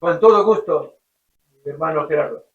Con todo gusto, mi hermano Gerardo.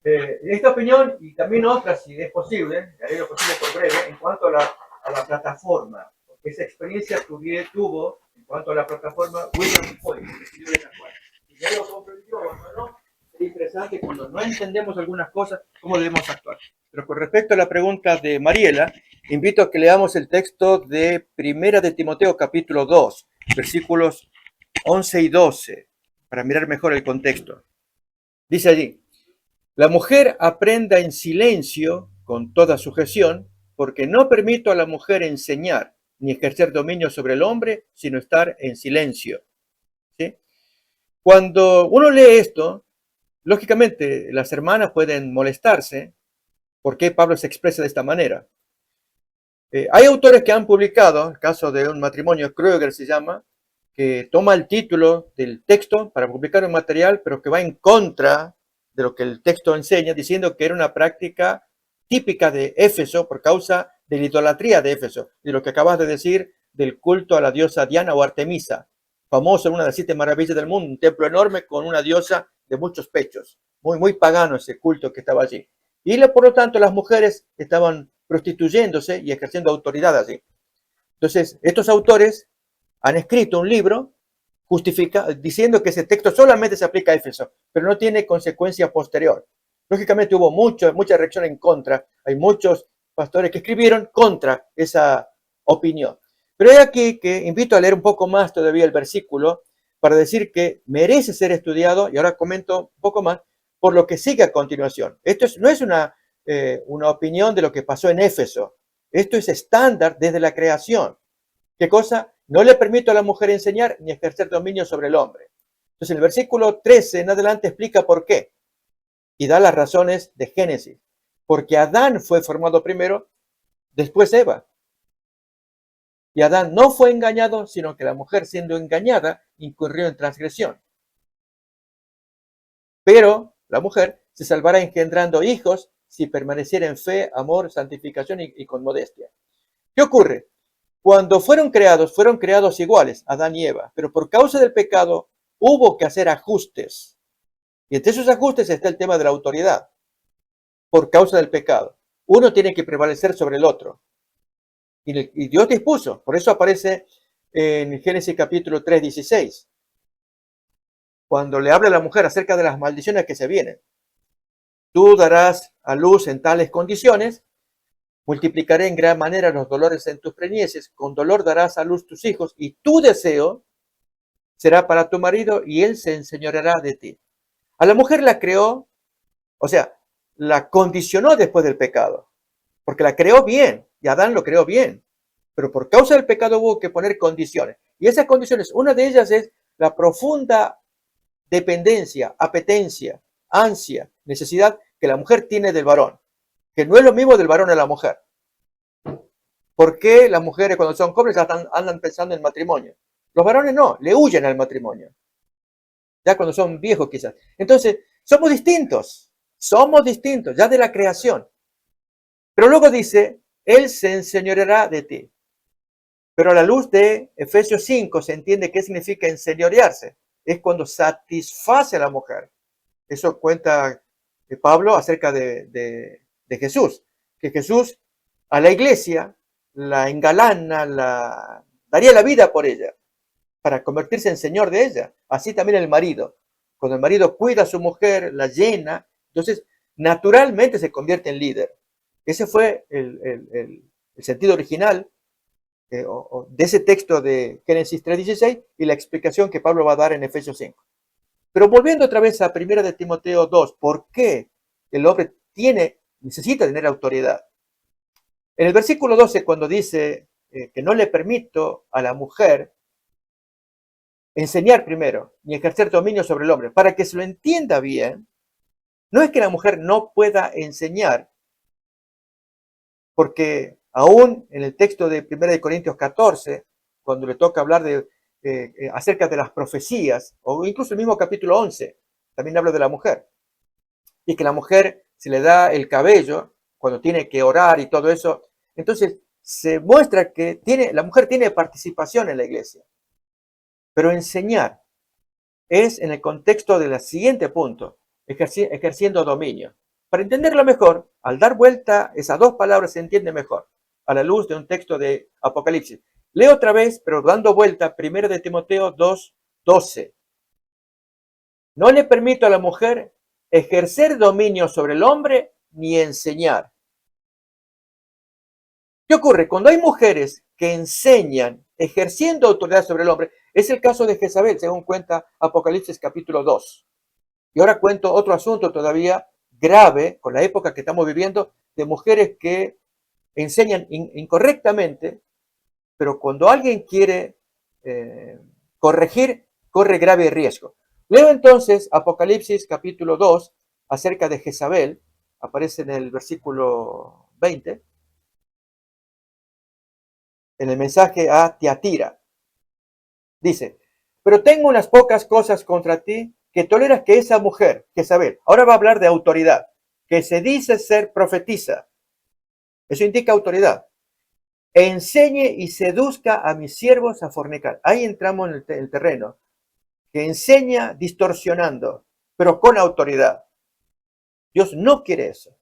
Esta opinión y también otras, si es posible, haré lo posible por breve, en cuanto a la plataforma. Porque esa experiencia tuvo, en cuanto a la plataforma, William Foy, que escribió esa cual. Y ya lo comprendió, ¿no? Es interesante cuando no entendemos algunas cosas, cómo debemos actuar. Pero con respecto a la pregunta de Mariela, invito a que leamos el texto de Primera de Timoteo, capítulo 2, versículos 11 y 12, para mirar mejor el contexto. Dice allí: la mujer aprenda en silencio con toda sujeción, porque no permito a la mujer enseñar ni ejercer dominio sobre el hombre, sino estar en silencio. ¿Sí? Cuando uno lee esto, lógicamente las hermanas pueden molestarse. ¿Por qué Pablo se expresa de esta manera? Hay autores que han publicado, el caso de un matrimonio, Kruger se llama, que toma el título del texto para publicar un material, pero que va en contra de lo que el texto enseña, diciendo que era una práctica típica de Éfeso por causa de la idolatría de Éfeso, de lo que acabas de decir del culto a la diosa Diana o Artemisa, famoso en una de las 7 maravillas del mundo, un templo enorme con una diosa de muchos pechos, muy pagano ese culto que estaba allí. Y por lo tanto las mujeres estaban prostituyéndose y ejerciendo autoridad allí. Entonces, estos autores han escrito un libro diciendo que ese texto solamente se aplica a Éfeso, pero no tiene consecuencia posterior. Lógicamente hubo mucha reacción en contra. Hay muchos pastores que escribieron contra esa opinión. Pero hay aquí que invito a leer un poco más todavía el versículo para decir que merece ser estudiado, y ahora comento un poco más, por lo que sigue a continuación. Esto no es una opinión de lo que pasó en Éfeso. Esto es estándar desde la creación. ¿Qué cosa? No le permito a la mujer enseñar ni ejercer dominio sobre el hombre. Entonces, el versículo 13 en adelante explica por qué y da las razones de Génesis. Porque Adán fue formado primero, después Eva. Y Adán no fue engañado, sino que la mujer, siendo engañada, incurrió en transgresión. Pero la mujer se salvará engendrando hijos si permaneciera en fe, amor, santificación y con modestia. ¿Qué ocurre? Cuando fueron creados iguales, Adán y Eva, pero por causa del pecado hubo que hacer ajustes. Y entre esos ajustes está el tema de la autoridad, por causa del pecado. Uno tiene que prevalecer sobre el otro. Y Dios dispuso, por eso aparece en Génesis capítulo 3, 16, cuando le habla a la mujer acerca de las maldiciones que se vienen. Tú darás a luz en tales condiciones, multiplicaré en gran manera los dolores en tus preñeces, con dolor darás a luz tus hijos, y tu deseo será para tu marido, y él se enseñoreará de ti. A la mujer la creó, o sea, la condicionó después del pecado, porque la creó bien, y Adán lo creó bien, pero por causa del pecado hubo que poner condiciones. Y esas condiciones, una de ellas es la profunda dependencia, apetencia, ansia, necesidad que la mujer tiene del varón, que no es lo mismo del varón a la mujer. ¿Por qué las mujeres cuando son jóvenes andan pensando en matrimonio? Los varones no, le huyen al matrimonio, ya cuando son viejos quizás. Entonces, somos distintos, ya de la creación. Pero luego dice, Él se enseñoreará de ti. Pero a la luz de Efesios 5 se entiende qué significa enseñorearse. Es cuando satisface a la mujer. Eso cuenta Pablo acerca de Jesús. Que Jesús a la iglesia la engalana, daría la vida por ella, para convertirse en señor de ella. Así también el marido. Cuando el marido cuida a su mujer, la llena, entonces naturalmente se convierte en líder. Ese fue el sentido original de ese texto de Génesis 3:16 y la explicación que Pablo va a dar en Efesios 5. Pero volviendo otra vez a 1 de Timoteo 2, ¿por qué el hombre necesita tener autoridad? En el versículo 12, cuando dice que no le permito a la mujer enseñar primero, ni ejercer dominio sobre el hombre, para que se lo entienda bien, no es que la mujer no pueda enseñar, porque aún en el texto de 1 de Corintios 14, cuando le toca hablar acerca de las profecías, o incluso el mismo capítulo 11, también habla de la mujer, y que la mujer se le da el cabello cuando tiene que orar y todo eso. Entonces se muestra que la mujer tiene participación en la iglesia, pero enseñar, es en el contexto del siguiente punto, ejerciendo dominio. Para entenderlo mejor, al dar vuelta esas dos palabras se entiende mejor, a la luz de un texto de Apocalipsis. Leo otra vez, pero dando vuelta, 1 de Timoteo 2:12. No le permito a la mujer ejercer dominio sobre el hombre ni enseñar. ¿Qué ocurre? Cuando hay mujeres que enseñan ejerciendo autoridad sobre el hombre, es el caso de Jezabel, según cuenta Apocalipsis capítulo 2. Y ahora cuento otro asunto todavía grave con la época que estamos viviendo, de mujeres que enseñan incorrectamente, pero cuando alguien quiere corregir, corre grave riesgo. Leo entonces Apocalipsis capítulo 2 acerca de Jezabel, aparece en el versículo 20, en el mensaje a Tiatira. Dice, pero tengo unas pocas cosas contra ti, que toleras que esa mujer, Jezabel, ahora va a hablar de autoridad, que se dice ser profetisa, eso indica autoridad, enseñe y seduzca a mis siervos a fornicar. Ahí entramos en el terreno, que enseña distorsionando, pero con autoridad. Dios no quiere eso.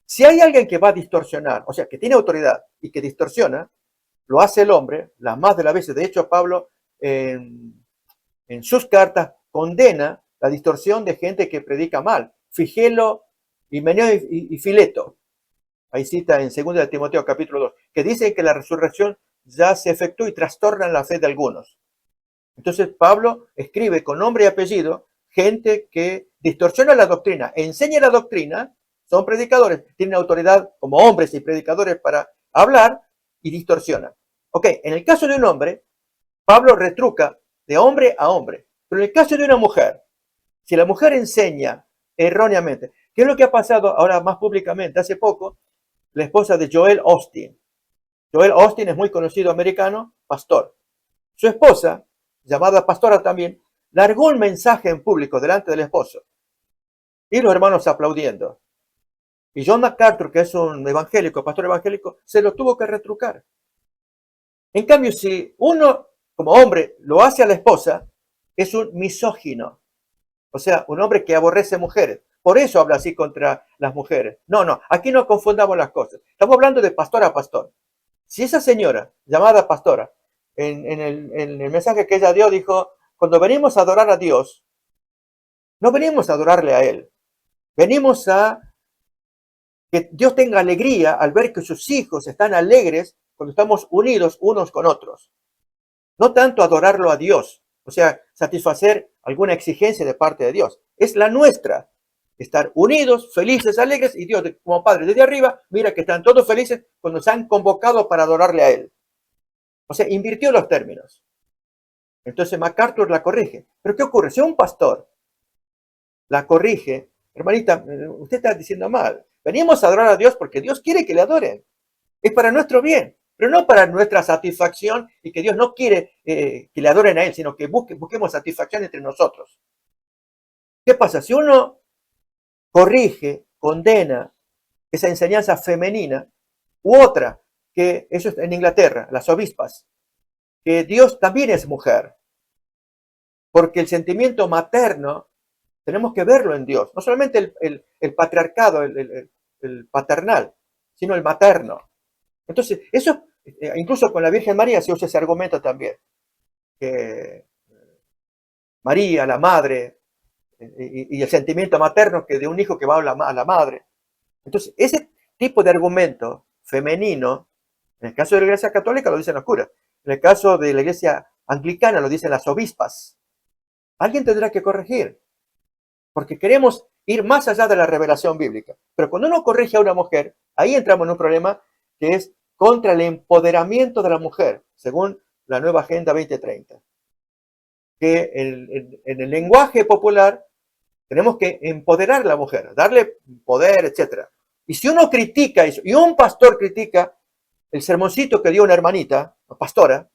Si hay alguien que va a distorsionar, o sea, que tiene autoridad y que distorsiona, lo hace el hombre, las más de las veces. De hecho, Pablo en sus cartas condena la distorsión de gente que predica mal. Figelo, Himeneo y Fileto. Ahí cita en 2 de Timoteo capítulo 2, que dicen que la resurrección ya se efectuó y trastornan la fe de algunos. Entonces Pablo escribe con nombre y apellido gente que distorsiona la doctrina, enseña la doctrina, son predicadores, tienen autoridad como hombres y predicadores para hablar y distorsionan. Ok, en el caso de un hombre, Pablo retruca de hombre a hombre, pero en el caso de una mujer, si la mujer enseña erróneamente, ¿qué es lo que ha pasado ahora más públicamente? Hace poco, la esposa de Joel Osteen. Joel Osteen es muy conocido americano, pastor. Su esposa, llamada pastora también, largó un mensaje en público delante del esposo y los hermanos aplaudiendo. Y John MacArthur, que es un evangélico, pastor evangélico, se lo tuvo que retrucar. En cambio, si uno como hombre lo hace a la esposa, es un misógino. O sea, un hombre que aborrece mujeres. Por eso habla así contra las mujeres. No, aquí no confundamos las cosas. Estamos hablando de pastor a pastor. Si esa señora, llamada pastora, en el mensaje que ella dio, dijo, cuando venimos a adorar a Dios, no venimos a adorarle a Él. Venimos a que Dios tenga alegría al ver que sus hijos están alegres cuando estamos unidos unos con otros. No tanto adorarlo a Dios, o sea, satisfacer alguna exigencia de parte de Dios. Es la nuestra, estar unidos, felices, alegres, y Dios, como Padre, desde arriba, mira que están todos felices cuando se han convocado para adorarle a Él. O sea, invirtió los términos. Entonces MacArthur la corrige. Pero ¿qué ocurre? Si un pastor la corrige, hermanita, usted está diciendo mal. Venimos a adorar a Dios porque Dios quiere que le adoren. Es para nuestro bien, pero no para nuestra satisfacción, y que Dios no quiere que le adoren a Él, sino que busquemos satisfacción entre nosotros. ¿Qué pasa? Si uno corrige, condena esa enseñanza femenina, u otra, que eso es en Inglaterra, las obispas, que Dios también es mujer, porque el sentimiento materno tenemos que verlo en Dios, no solamente el patriarcado, el paternal, sino el materno. Entonces, eso, incluso con la Virgen María se usa ese argumento también, que María, la madre, y el sentimiento materno que de un hijo que va a la madre. Entonces, ese tipo de argumento femenino, en el caso de la Iglesia Católica lo dicen los curas, en el caso de la Iglesia Anglicana lo dicen las obispas. Alguien tendrá que corregir, porque queremos ir más allá de la revelación bíblica. Pero cuando uno corrige a una mujer, ahí entramos en un problema que es contra el empoderamiento de la mujer, según la nueva Agenda 2030. Que en el lenguaje popular tenemos que empoderar a la mujer, darle poder, etc. Y si uno critica eso, y un pastor critica el sermoncito que dio una hermanita pastora,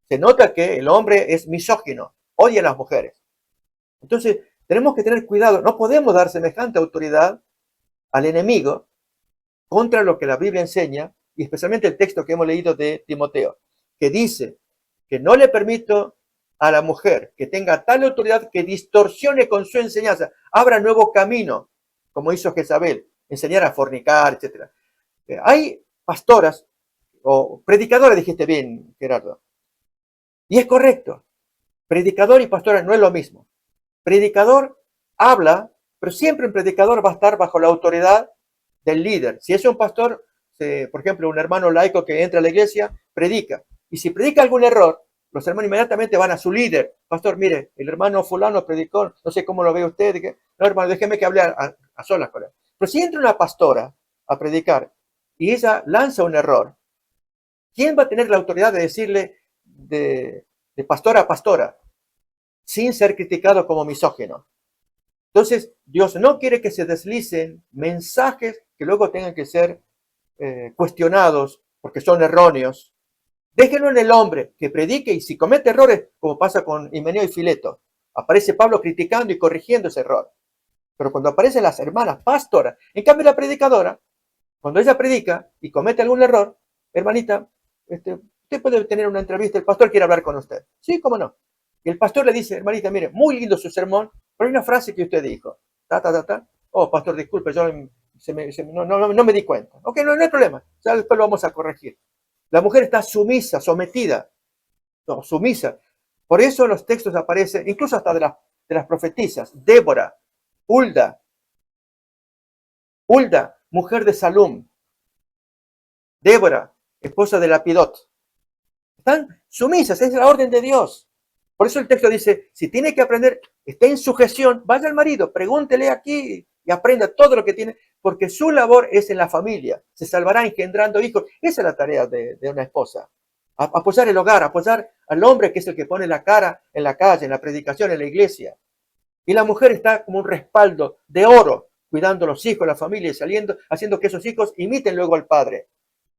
se nota que el hombre es misógino, odia a las mujeres. Entonces, tenemos que tener cuidado, no podemos dar semejante autoridad al enemigo contra lo que la Biblia enseña, y especialmente el texto que hemos leído de Timoteo, que dice que no le permito a la mujer que tenga tal autoridad que distorsione con su enseñanza, abra nuevo camino, como hizo Jezabel, enseñar a fornicar, etc. Hay pastoras o predicadores, dijiste bien, Gerardo, y es correcto. Predicador y pastora no es lo mismo. Predicador habla, pero siempre un predicador va a estar bajo la autoridad del líder. Si es un pastor, por ejemplo, un hermano laico que entra a la iglesia, predica. Y si predica algún error, los hermanos inmediatamente van a su líder. Pastor, mire, el hermano fulano predicó, no sé cómo lo ve usted. No, hermano, déjeme que hable a solas con él. Pero si entra una pastora a predicar y ella lanza un error, ¿quién va a tener la autoridad de decirle de pastora a pastora sin ser criticado como misógino? Entonces, Dios no quiere que se deslicen mensajes que luego tengan que ser cuestionados porque son erróneos. Déjenlo en el hombre que predique, y si comete errores, como pasa con Himeneo y Fileto, aparece Pablo criticando y corrigiendo ese error. Pero cuando aparecen las hermanas pastoras, en cambio la predicadora, cuando ella predica y comete algún error, hermanita, usted puede tener una entrevista, el pastor quiere hablar con usted. Sí, cómo no. Y el pastor le dice, hermanita, mire, muy lindo su sermón, pero hay una frase que usted dijo. Oh, pastor, disculpe, yo no me di cuenta. Ok, no hay problema, ya después lo vamos a corregir. La mujer está sumisa, sometida, no, sumisa. Por eso en los textos aparece, incluso hasta de las profetisas, Débora, Hulda, mujer de Salum, Débora, esposa de Lapidot. Están sumisas, es la orden de Dios. Por eso el texto dice, si tiene que aprender, esté en sujeción, vaya al marido, pregúntele aquí y aprenda todo lo que tiene, porque su labor es en la familia, se salvará engendrando hijos. Esa es la tarea de una esposa. Apoyar el hogar, apoyar al hombre que es el que pone la cara en la calle, en la predicación, en la iglesia. Y la mujer está como un respaldo de oro, cuidando a los hijos, la familia, y saliendo, haciendo que esos hijos imiten luego al padre.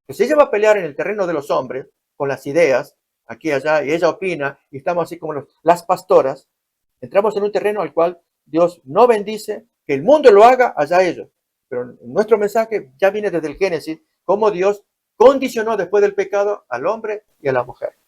Entonces ella va a pelear en el terreno de los hombres, con las ideas, aquí y allá, y ella opina, y estamos así como las pastoras, entramos en un terreno al cual Dios no bendice, que el mundo lo haga, allá ellos. Pero nuestro mensaje ya viene desde el Génesis, cómo Dios condicionó después del pecado al hombre y a la mujer.